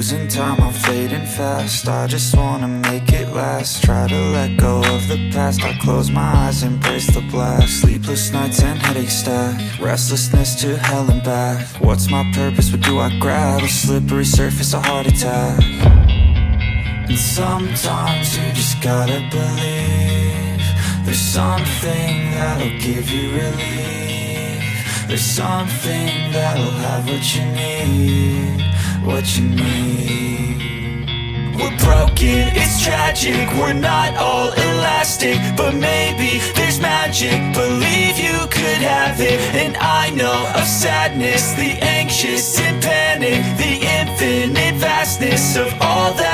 losing time, I'm fading fast. I just wanna make it last. Try to let go of the past. I close my eyes, embrace the blast. Sleepless nights and headaches stack. Restlessness to hell and back. What's my purpose, what do I grab? A slippery surface, a heart attack. And sometimes you just gotta believe there's something that'll give you relief. There's something that'll have what you need, what you need. We're broken, it's tragic, we're not all elastic, but maybe there's magic, believe you could have it. And I know of sadness, the anxious and panic, the infinite vastness of all that